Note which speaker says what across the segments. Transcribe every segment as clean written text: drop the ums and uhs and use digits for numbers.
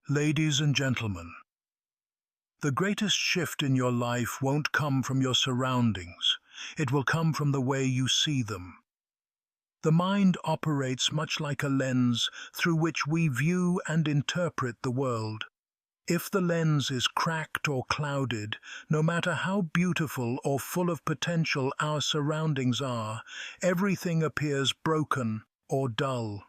Speaker 1: Ladies and gentlemen, the greatest shift in your life won't come from your surroundings. It will come from the way you see them. The mind operates much like a lens through which we view and interpret the world. If the lens is cracked or clouded, no matter how beautiful or full of potential our surroundings are, everything appears broken or dull.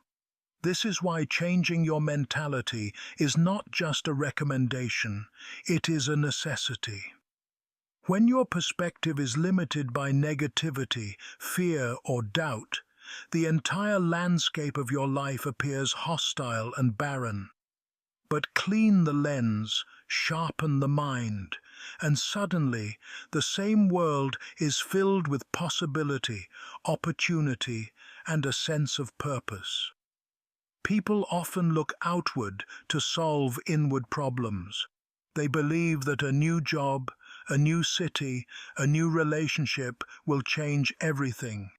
Speaker 1: This is why changing your mentality is not just a recommendation, it is a necessity. When your perspective is limited by negativity, fear, or doubt, the entire landscape of your life appears hostile and barren. But clean the lens, sharpen the mind, and suddenly the same world is filled with possibility, opportunity, and a sense of purpose. People often look outward to solve inward problems. They believe that a new job, a new city, a new relationship will change everything.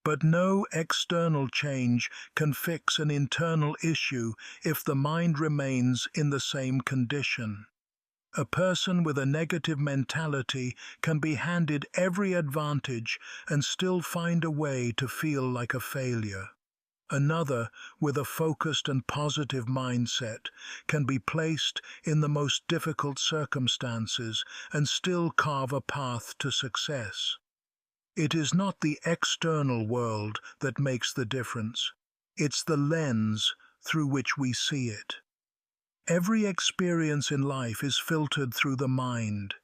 Speaker 1: But no external change can fix an internal issue if the mind remains in the same condition. A person with a negative mentality can be handed every advantage and still find a way to feel like a failure. Another, with a focused and positive mindset, can be placed in the most difficult circumstances and still carve a path to success. It is not the external world that makes the difference. It's the lens through which we see it. Every experience in life is filtered through the mind.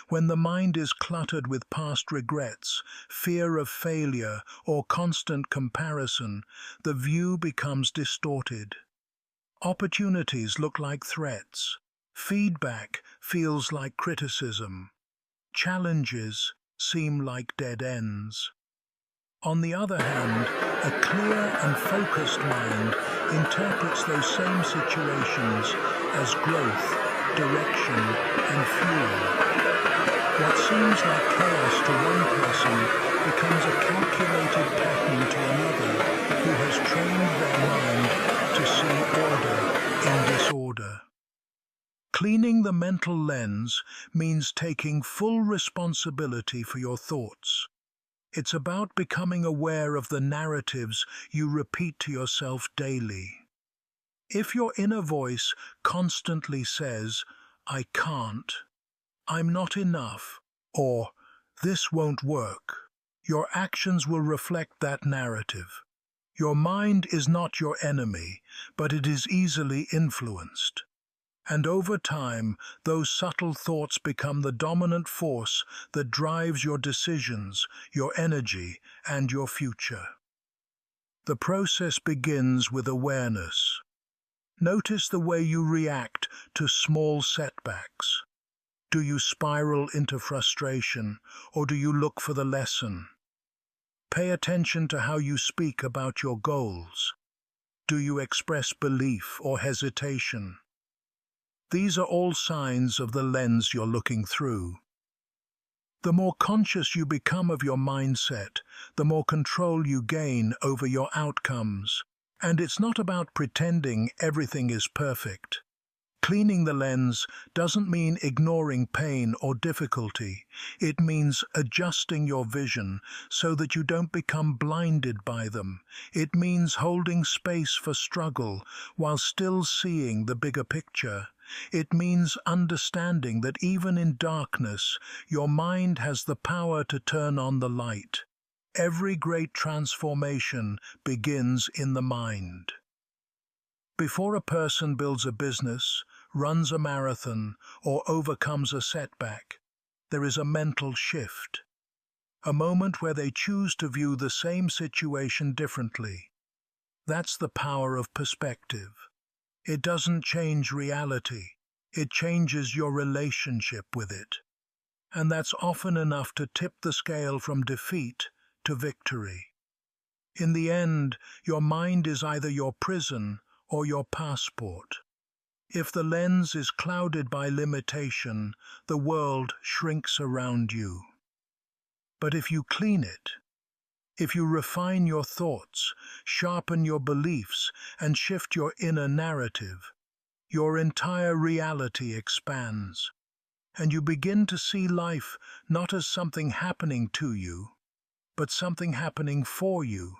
Speaker 1: When the mind is cluttered with past regrets, fear of failure, or constant comparison, the view becomes distorted. Opportunities look like threats. Feedback feels like criticism. Challenges seem like dead ends. On the other hand, a clear and focused mind interprets those same situations as growth, direction, and fuel. What seems like chaos to one person becomes a calculated pattern to another who has trained their mind to see order in disorder. Cleaning the mental lens means taking full responsibility for your thoughts. It's about becoming aware of the narratives you repeat to yourself daily. If your inner voice constantly says, "I can't," "I'm not enough," or "this won't work," your actions will reflect that narrative. Your mind is not your enemy, but it is easily influenced. And over time, those subtle thoughts become the dominant force that drives your decisions, your energy, and your future. The process begins with awareness. Notice the way you react to small setbacks. Do you spiral into frustration, or do you look for the lesson? Pay attention to how you speak about your goals. Do you express belief or hesitation? These are all signs of the lens you're looking through. The more conscious you become of your mindset, the more control you gain over your outcomes. And it's not about pretending everything is perfect. Cleaning the lens doesn't mean ignoring pain or difficulty. It means adjusting your vision so that you don't become blinded by them. It means holding space for struggle while still seeing the bigger picture. It means understanding that even in darkness, your mind has the power to turn on the light. Every great transformation begins in the mind. Before a person builds a business, runs a marathon, or overcomes a setback, there is a mental shift. A moment where they choose to view the same situation differently. That's the power of perspective. It doesn't change reality, it changes your relationship with it. And that's often enough to tip the scale from defeat to victory. In the end, your mind is either your prison or your passport. If the lens is clouded by limitation, the world shrinks around you. But if you clean it, if you refine your thoughts, sharpen your beliefs, and shift your inner narrative, your entire reality expands, and you begin to see life not as something happening to you, but something happening for you.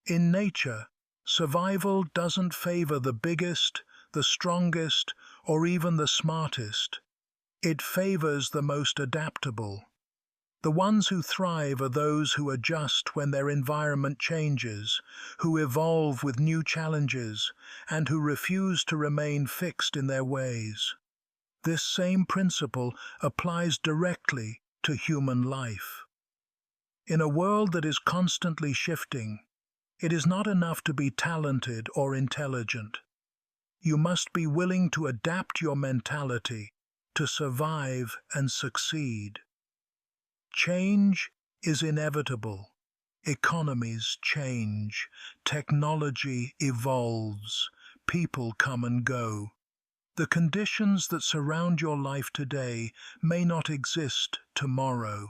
Speaker 1: In nature, survival doesn't favor the biggest, the strongest, or even the smartest. It favors the most adaptable. The ones who thrive are those who adjust when their environment changes, who evolve with new challenges, and who refuse to remain fixed in their ways. This same principle applies directly to human life. In a world that is constantly shifting, it is not enough to be talented or intelligent. You must be willing to adapt your mentality to survive and succeed. Change is inevitable. Economies change, technology evolves, people come and go. The conditions that surround your life today may not exist tomorrow.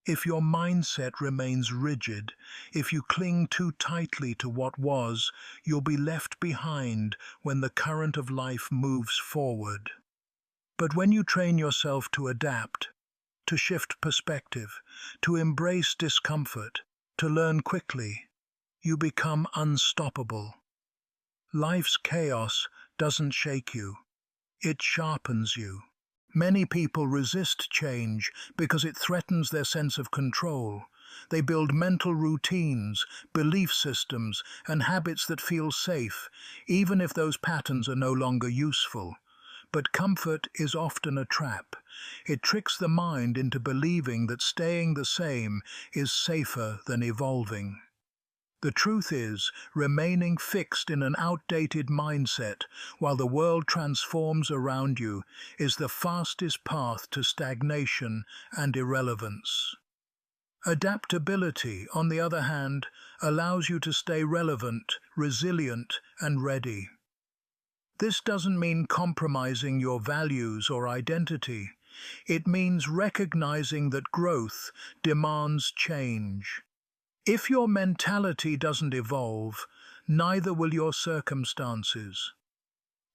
Speaker 1: If your mindset remains rigid, if you cling too tightly to what was, you'll be left behind when the current of life moves forward. But when you train yourself to adapt, to shift perspective, to embrace discomfort, to learn quickly, you become unstoppable. Life's chaos doesn't shake you, it sharpens you. Many people resist change because it threatens their sense of control. They build mental routines, belief systems, and habits that feel safe, even if those patterns are no longer useful. But comfort is often a trap. It tricks the mind into believing that staying the same is safer than evolving. The truth is, remaining fixed in an outdated mindset while the world transforms around you is the fastest path to stagnation and irrelevance. Adaptability, on the other hand, allows you to stay relevant, resilient, and ready. This doesn't mean compromising your values or identity. It means recognizing that growth demands change. If your mentality doesn't evolve, neither will your circumstances.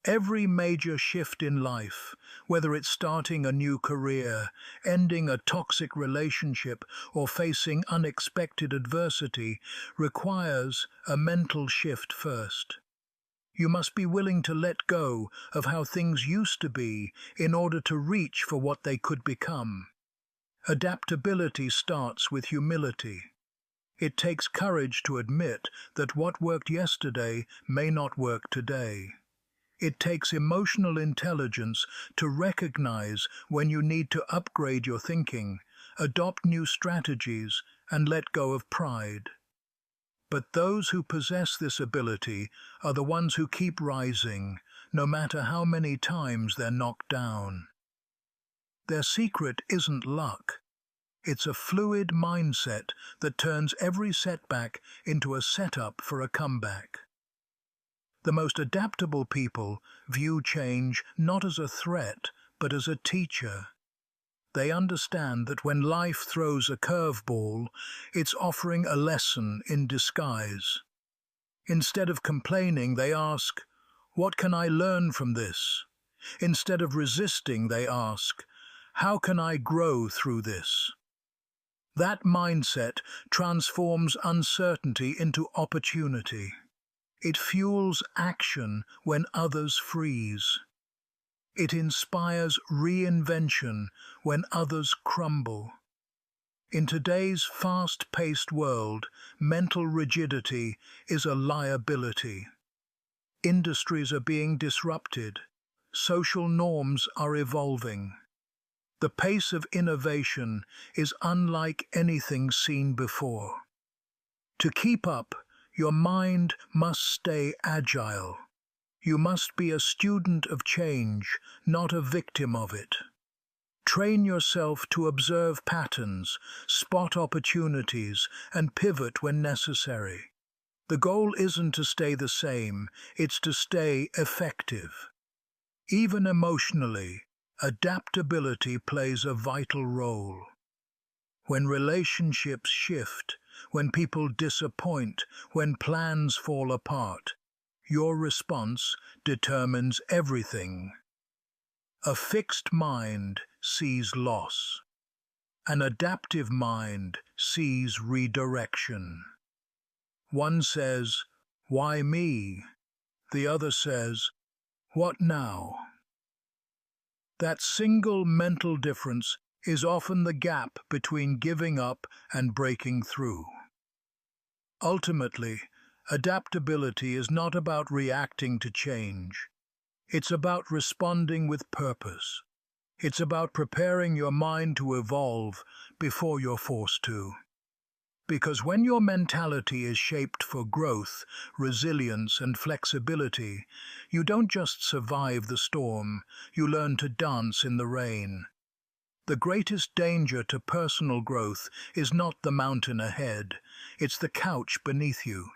Speaker 1: Every major shift in life, whether it's starting a new career, ending a toxic relationship, or facing unexpected adversity, requires a mental shift first. You must be willing to let go of how things used to be in order to reach for what they could become. Adaptability starts with humility. It takes courage to admit that what worked yesterday may not work today. It takes emotional intelligence to recognize when you need to upgrade your thinking, adopt new strategies, and let go of pride. But those who possess this ability are the ones who keep rising, no matter how many times they're knocked down. Their secret isn't luck. It's a fluid mindset that turns every setback into a setup for a comeback. The most adaptable people view change not as a threat, but as a teacher. They understand that when life throws a curveball, it's offering a lesson in disguise. Instead of complaining, they ask, "What can I learn from this?" Instead of resisting, they ask, "How can I grow through this?" That mindset transforms uncertainty into opportunity. It fuels action when others freeze. It inspires reinvention when others crumble. In today's fast-paced world, mental rigidity is a liability. Industries are being disrupted. Social norms are evolving. The pace of innovation is unlike anything seen before. To keep up, your mind must stay agile. You must be a student of change, not a victim of it. Train yourself to observe patterns, spot opportunities, and pivot when necessary. The goal isn't to stay the same, it's to stay effective. Even emotionally, adaptability plays a vital role. When relationships shift, when people disappoint, when plans fall apart, Your response determines everything. A fixed mind sees loss. An adaptive mind sees redirection. One says, "Why me?" The other says, "What now?" That single mental difference is often the gap between giving up and breaking through. Ultimately, adaptability is not about reacting to change. It's about responding with purpose. It's about preparing your mind to evolve before you're forced to. Because when your mentality is shaped for growth, resilience, and flexibility, you don't just survive the storm, you learn to dance in the rain. The greatest danger to personal growth is not the mountain ahead, it's the couch beneath you.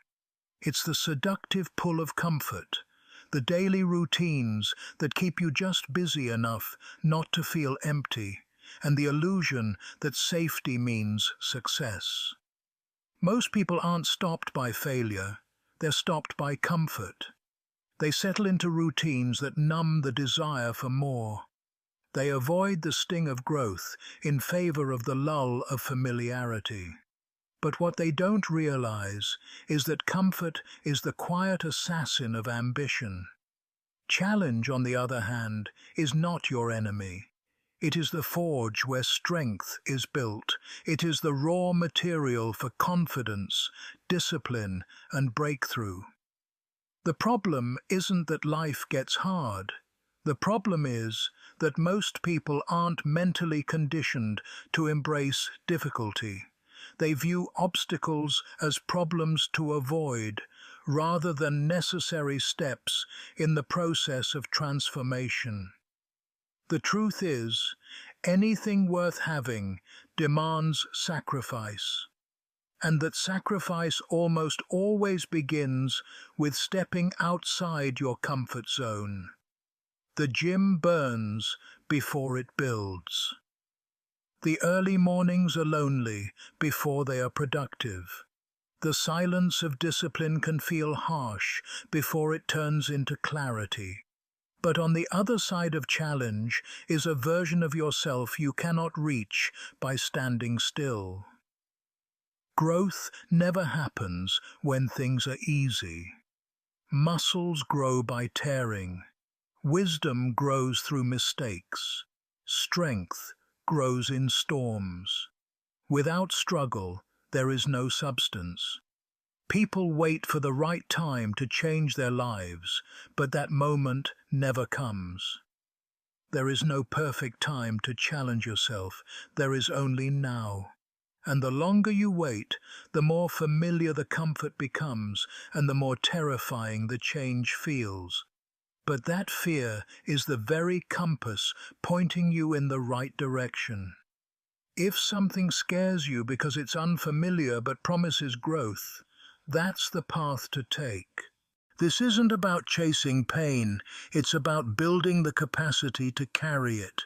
Speaker 1: It's the seductive pull of comfort, the daily routines that keep you just busy enough not to feel empty, and the illusion that safety means success. Most people aren't stopped by failure, they're stopped by comfort. They settle into routines that numb the desire for more. They avoid the sting of growth in favor of the lull of familiarity. But what they don't realize is that comfort is the quiet assassin of ambition. Challenge, on the other hand, is not your enemy. It is the forge where strength is built. It is the raw material for confidence, discipline, and breakthrough. The problem isn't that life gets hard. The problem is that most people aren't mentally conditioned to embrace difficulty. They view obstacles as problems to avoid, rather than necessary steps in the process of transformation. The truth is, anything worth having demands sacrifice, and that sacrifice almost always begins with stepping outside your comfort zone. The gym burns before it builds. The early mornings are lonely before they are productive. The silence of discipline can feel harsh before it turns into clarity. But on the other side of challenge is a version of yourself you cannot reach by standing still. Growth never happens when things are easy. Muscles grow by tearing. Wisdom grows through mistakes. Strength grows in storms. Without struggle, there is no substance. People wait for the right time to change their lives, but that moment never comes. There is no perfect time to challenge yourself, there is only now. And the longer you wait, the more familiar the comfort becomes, and the more terrifying the change feels. But that fear is the very compass pointing you in the right direction. If something scares you because it's unfamiliar but promises growth, that's the path to take. This isn't about chasing pain, it's about building the capacity to carry it.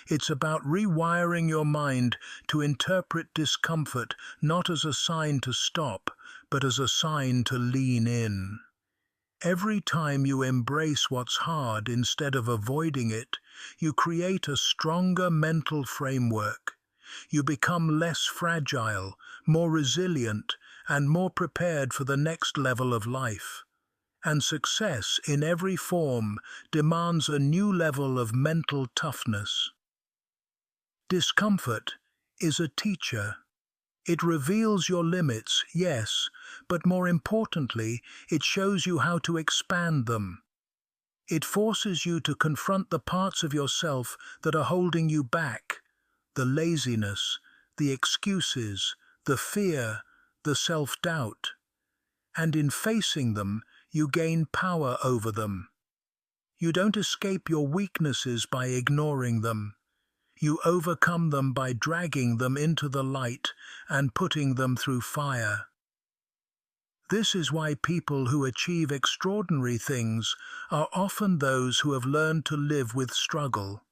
Speaker 1: It's about rewiring your mind to interpret discomfort not as a sign to stop, but as a sign to lean in. Every time you embrace what's hard instead of avoiding it, you create a stronger mental framework. You become less fragile, more resilient, and more prepared for the next level of life. And success in every form demands a new level of mental toughness. Discomfort is a teacher. It reveals your limits, yes, but more importantly, it shows you how to expand them. It forces you to confront the parts of yourself that are holding you back, the laziness, the excuses, the fear, the self-doubt. And in facing them, you gain power over them. You don't escape your weaknesses by ignoring them. You overcome them by dragging them into the light and putting them through fire. This is why people who achieve extraordinary things are often those who have learned to live with struggle.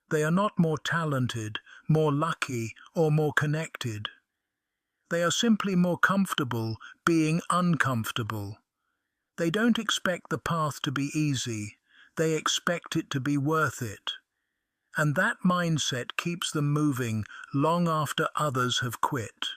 Speaker 1: They are not more talented, more lucky, or more connected. They are simply more comfortable being uncomfortable. They don't expect the path to be easy, they expect it to be worth it. And that mindset keeps them moving long after others have quit.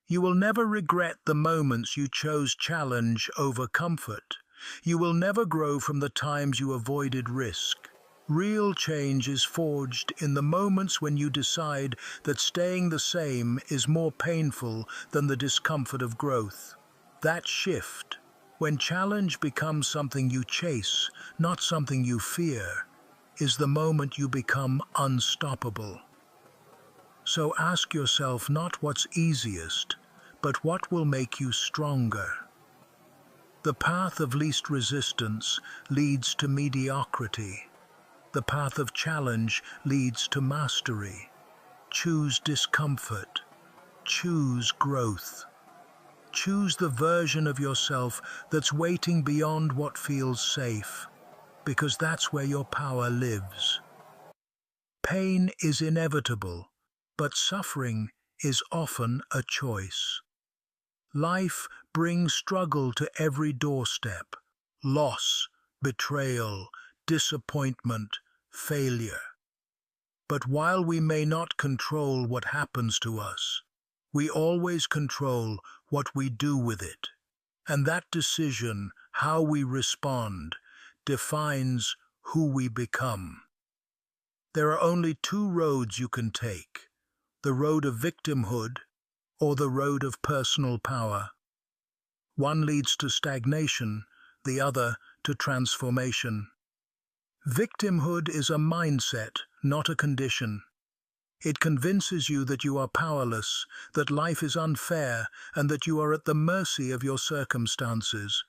Speaker 1: You will never regret the moments you chose challenge over comfort. You will never grow from the times you avoided risk. Real change is forged in the moments when you decide that staying the same is more painful than the discomfort of growth. That shift, when challenge becomes something you chase, not something you fear, is the moment you become unstoppable. So ask yourself not what's easiest, but what will make you stronger. The path of least resistance leads to mediocrity. The path of challenge leads to mastery. Choose discomfort. Choose growth. Choose the version of yourself that's waiting beyond what feels safe, because that's where your power lives. Pain is inevitable, but suffering is often a choice. Life brings struggle to every doorstep: loss, betrayal, disappointment, failure. But while we may not control what happens to us, we always control what we do with it. And that decision, how we respond, defines who we become. There are only two roads you can take: the road of victimhood or the road of personal power. One leads to stagnation, the other to transformation. Victimhood is a mindset, not a condition. It convinces you that you are powerless, that life is unfair, and that you are at the mercy of your circumstances.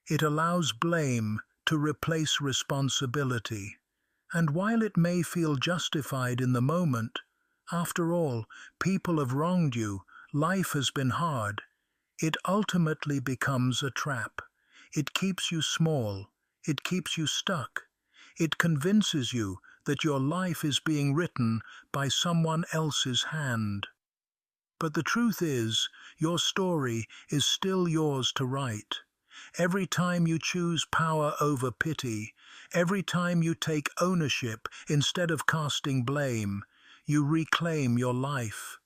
Speaker 1: It allows blame to replace responsibility. And while it may feel justified in the moment, after all, people have wronged you, life has been hard, it ultimately becomes a trap. It keeps you small. It keeps you stuck. It convinces you that your life is being written by someone else's hand. But the truth is, your story is still yours to write. Every time you choose power over pity, every time you take ownership instead of casting blame, you reclaim your life.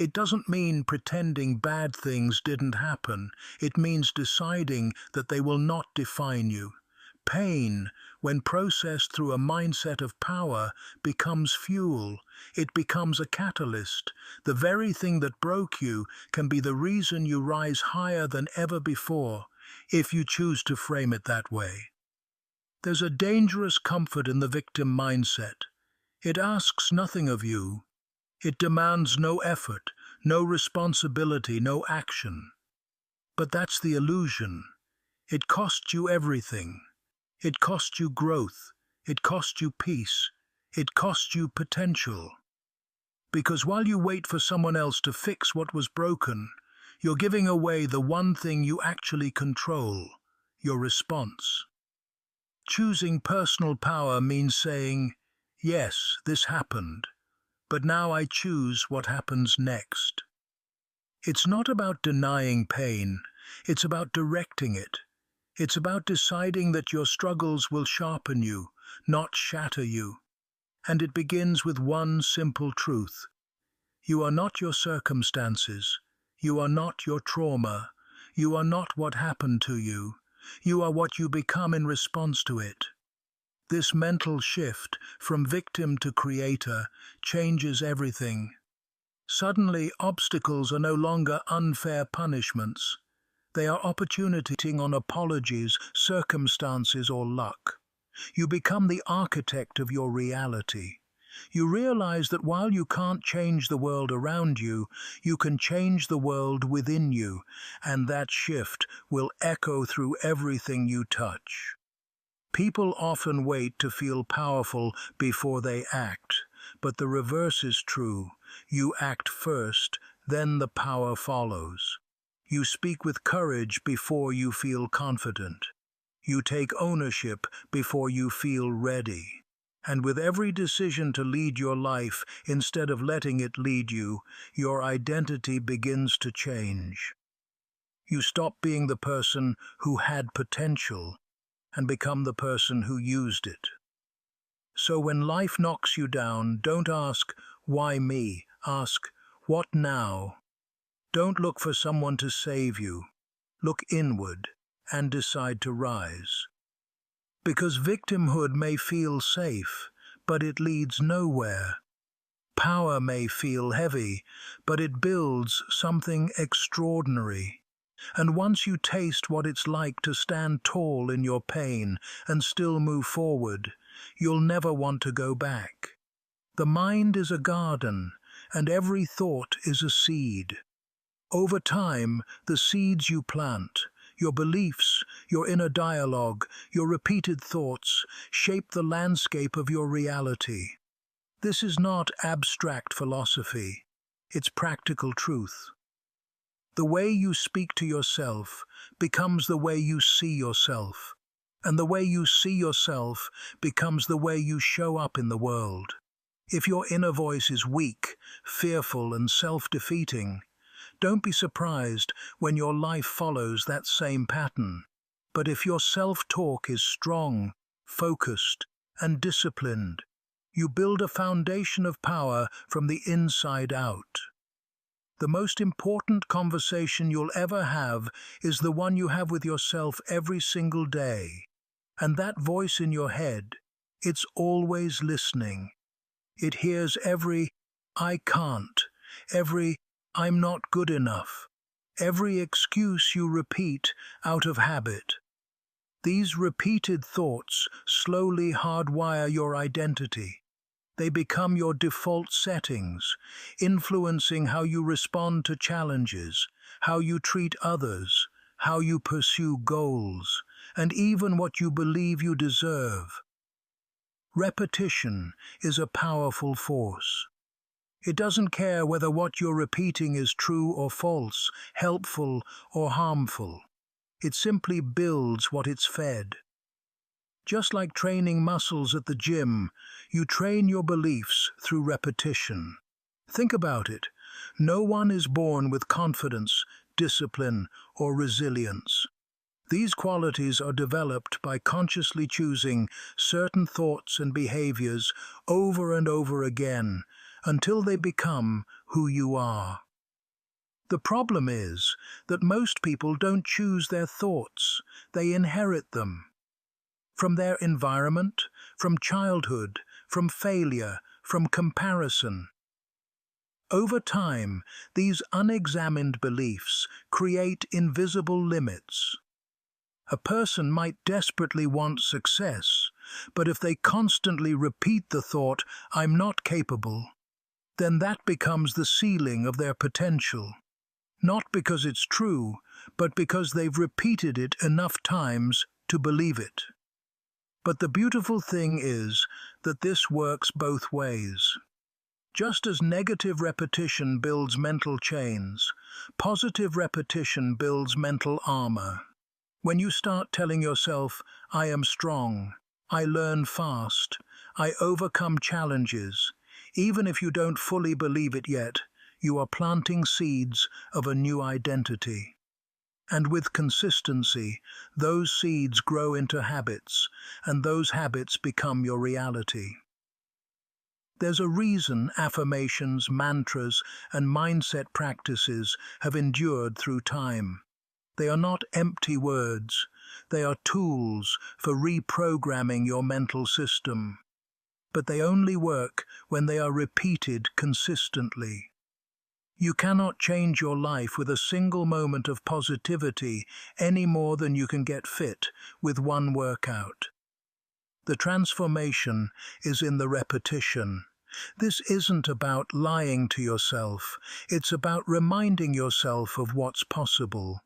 Speaker 1: It doesn't mean pretending bad things didn't happen. It means deciding that they will not define you. Pain, when processed through a mindset of power, becomes fuel. It becomes a catalyst. The very thing that broke you can be the reason you rise higher than ever before, if you choose to frame it that way. There's a dangerous comfort in the victim mindset. It asks nothing of you. It demands no effort, no responsibility, no action. But that's the illusion. It costs you everything. It costs you growth. It costs you peace. It costs you potential. Because while you wait for someone else to fix what was broken, you're giving away the one thing you actually control: your response. Choosing personal power means saying, yes, this happened, but now I choose what happens next. It's not about denying pain, it's about directing it. It's about deciding that your struggles will sharpen you, not shatter you. And it begins with one simple truth. You are not your circumstances. You are not your trauma. You are not what happened to you. You are what you become in response to it. This mental shift from victim to creator changes everything. Suddenly, obstacles are no longer unfair punishments. They are opportunities on apologies, circumstances, or luck. You become the architect of your reality. You realize that while you can't change the world around you, you can change the world within you, and that shift will echo through everything you touch. People often wait to feel powerful before they act, but the reverse is true. You act first, then the power follows. You speak with courage before you feel confident. You take ownership before you feel ready. And with every decision to lead your life instead of letting it lead you, your identity begins to change. You stop being the person who had potential and become the person who used it. So when life knocks you down, don't ask, why me? Ask, what now? Don't look for someone to save you. Look inward and decide to rise. Because victimhood may feel safe, but it leads nowhere. Power may feel heavy, but it builds something extraordinary. And once you taste what it's like to stand tall in your pain and still move forward, you'll never want to go back. The mind is a garden, and every thought is a seed. Over time, the seeds you plant, your beliefs, your inner dialogue, your repeated thoughts, shape the landscape of your reality. This is not abstract philosophy, it's practical truth. The way you speak to yourself becomes the way you see yourself, and the way you see yourself becomes the way you show up in the world. If your inner voice is weak, fearful, and self-defeating, don't be surprised when your life follows that same pattern. But if your self-talk is strong, focused, and disciplined, you build a foundation of power from the inside out. The most important conversation you'll ever have is the one you have with yourself every single day. And that voice in your head, it's always listening. It hears every "I can't," every "I'm not good enough," every excuse you repeat out of habit. These repeated thoughts slowly hardwire your identity. They become your default settings, influencing how you respond to challenges, how you treat others, how you pursue goals, and even what you believe you deserve. Repetition is a powerful force. It doesn't care whether what you're repeating is true or false, helpful or harmful. It simply builds what it's fed. Just like training muscles at the gym, you train your beliefs through repetition. Think about it. No one is born with confidence, discipline, or resilience. These qualities are developed by consciously choosing certain thoughts and behaviors over and over again until they become who you are. The problem is that most people don't choose their thoughts, they inherit them. From their environment, from childhood, from failure, from comparison. Over time, these unexamined beliefs create invisible limits. A person might desperately want success, but if they constantly repeat the thought, "I'm not capable," then that becomes the ceiling of their potential. Not because it's true, but because they've repeated it enough times to believe it. But the beautiful thing is that this works both ways. Just as negative repetition builds mental chains, positive repetition builds mental armor. When you start telling yourself, "I am strong, I learn fast, I overcome challenges," even if you don't fully believe it yet, you are planting seeds of a new identity. And with consistency, those seeds grow into habits, and those habits become your reality. There's a reason affirmations, mantras, and mindset practices have endured through time. They are not empty words. They are tools for reprogramming your mental system. But they only work when they are repeated consistently. You cannot change your life with a single moment of positivity any more than you can get fit with one workout. The transformation is in the repetition. This isn't about lying to yourself. It's about reminding yourself of what's possible.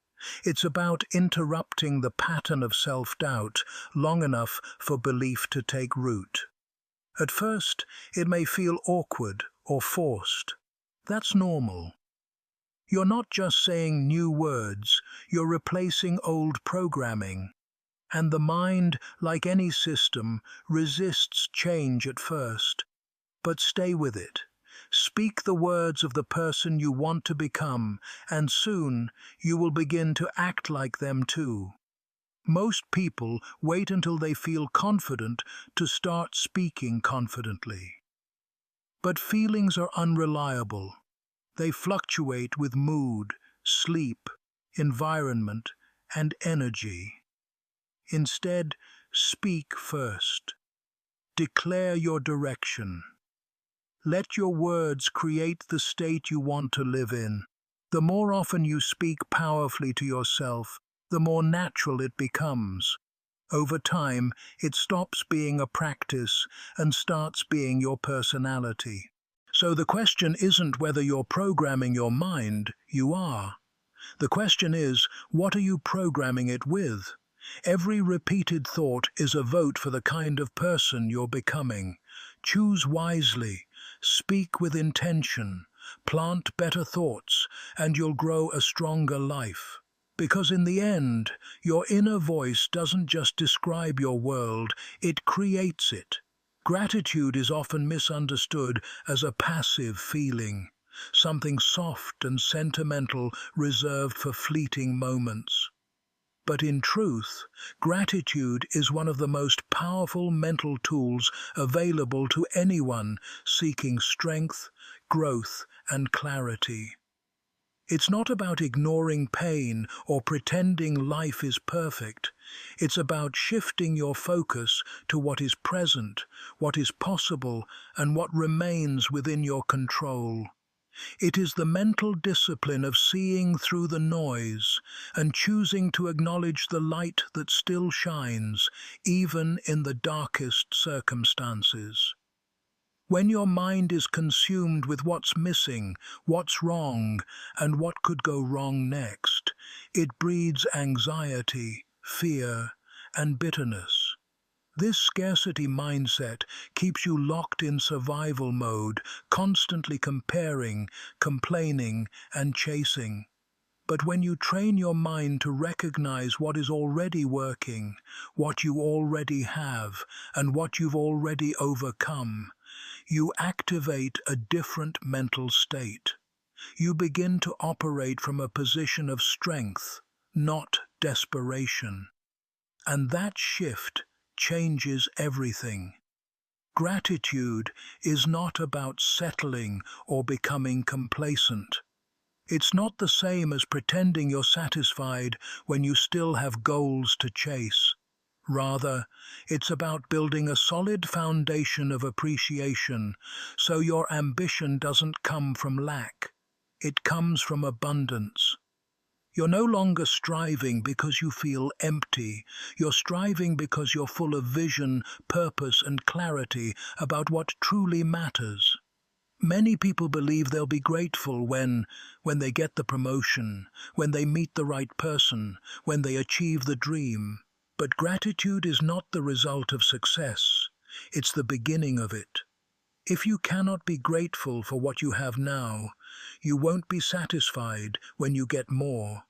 Speaker 1: It's about interrupting the pattern of self-doubt long enough for belief to take root. At first, it may feel awkward or forced. That's normal. You're not just saying new words, you're replacing old programming. And the mind, like any system, resists change at first. But stay with it. Speak the words of the person you want to become, and soon you will begin to act like them too. Most people wait until they feel confident to start speaking confidently. But feelings are unreliable. They fluctuate with mood, sleep, environment, and energy. Instead, speak first. Declare your direction. Let your words create the state you want to live in. The more often you speak powerfully to yourself, the more natural it becomes. Over time, it stops being a practice and starts being your personality. So the question isn't whether you're programming your mind, you are. The question is, what are you programming it with? Every repeated thought is a vote for the kind of person you're becoming. Choose wisely, speak with intention, plant better thoughts, and you'll grow a stronger life. Because in the end, your inner voice doesn't just describe your world, it creates it. Gratitude is often misunderstood as a passive feeling, something soft and sentimental reserved for fleeting moments. But in truth, gratitude is one of the most powerful mental tools available to anyone seeking strength, growth, and clarity. It's not about ignoring pain or pretending life is perfect. It's about shifting your focus to what is present, what is possible, and what remains within your control. It is the mental discipline of seeing through the noise and choosing to acknowledge the light that still shines, even in the darkest circumstances. When your mind is consumed with what's missing, what's wrong, and what could go wrong next, it breeds anxiety, fear, and bitterness. This scarcity mindset keeps you locked in survival mode, constantly comparing, complaining, and chasing. But when you train your mind to recognize what is already working, what you already have, and what you've already overcome, you activate a different mental state. You begin to operate from a position of strength, not desperation. And that shift changes everything. Gratitude is not about settling or becoming complacent. It's not the same as pretending you're satisfied when you still have goals to chase. Rather, it's about building a solid foundation of appreciation so your ambition doesn't come from lack. It comes from abundance. You're no longer striving because you feel empty. You're striving because you're full of vision, purpose, and clarity about what truly matters. Many people believe they'll be grateful when they get the promotion, when they meet the right person, when they achieve the dream. But gratitude is not the result of success. It's the beginning of it. If you cannot be grateful for what you have now, you won't be satisfied when you get more.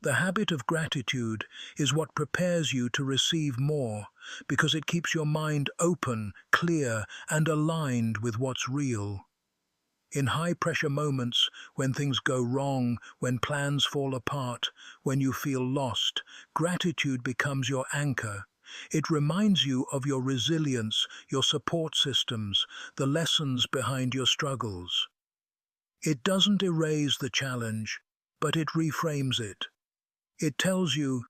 Speaker 1: The habit of gratitude is what prepares you to receive more, because it keeps your mind open, clear, and aligned with what's real. In high-pressure moments, when things go wrong, when plans fall apart, when you feel lost, gratitude becomes your anchor. It reminds you of your resilience, your support systems, the lessons behind your struggles. It doesn't erase the challenge, but it reframes it. It tells you,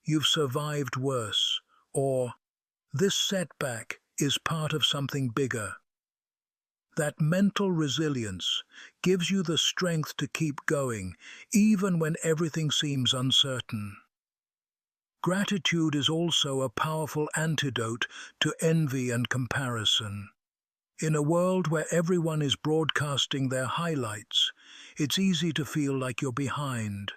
Speaker 1: you've survived worse, or this setback is part of something bigger. That mental resilience gives you the strength to keep going, even when everything seems uncertain. Gratitude is also a powerful antidote to envy and comparison. In a world where everyone is broadcasting their highlights, it's easy to feel like you're behind.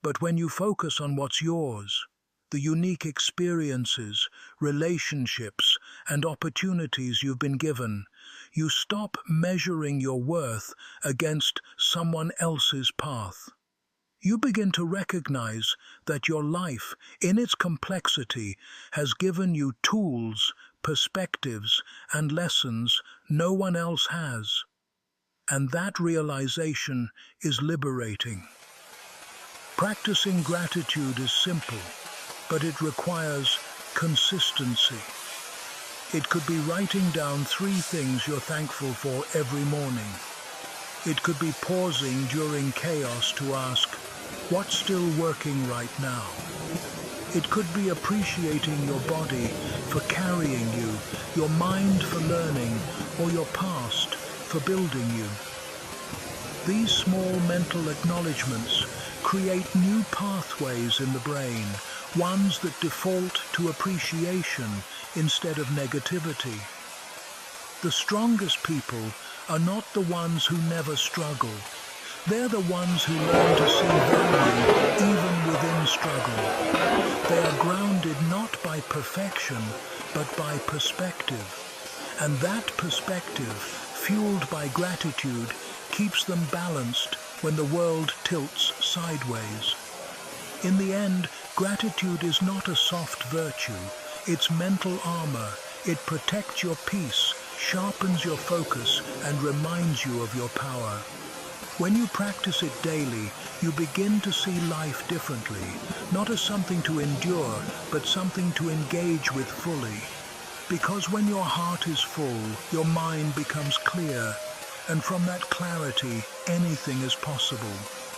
Speaker 1: But when you focus on what's yours, the unique experiences, relationships, and opportunities you've been given, you stop measuring your worth against someone else's path. You begin to recognize that your life, in its complexity, has given you tools, perspectives, and lessons no one else has. and that realization is liberating. Practicing gratitude is simple, but it requires consistency. It could be writing down 3 things you're thankful for every morning. It could be pausing during chaos to ask, what's still working right now? It could be appreciating your body for carrying you, your mind for learning, or your past for building you. These small mental acknowledgements create new pathways in the brain, ones that default to appreciation instead of negativity. The strongest people are not the ones who never struggle. They're the ones who learn to see value even within struggle. They are grounded not by perfection, but by perspective. And that perspective, fueled by gratitude, keeps them balanced when the world tilts sideways. In the end, gratitude is not a soft virtue. It's mental armor. It protects your peace, sharpens your focus, and reminds you of your power. When you practice it daily, you begin to see life differently, not as something to endure, but something to engage with fully. Because when your heart is full, your mind becomes clear, and from that clarity, anything is possible.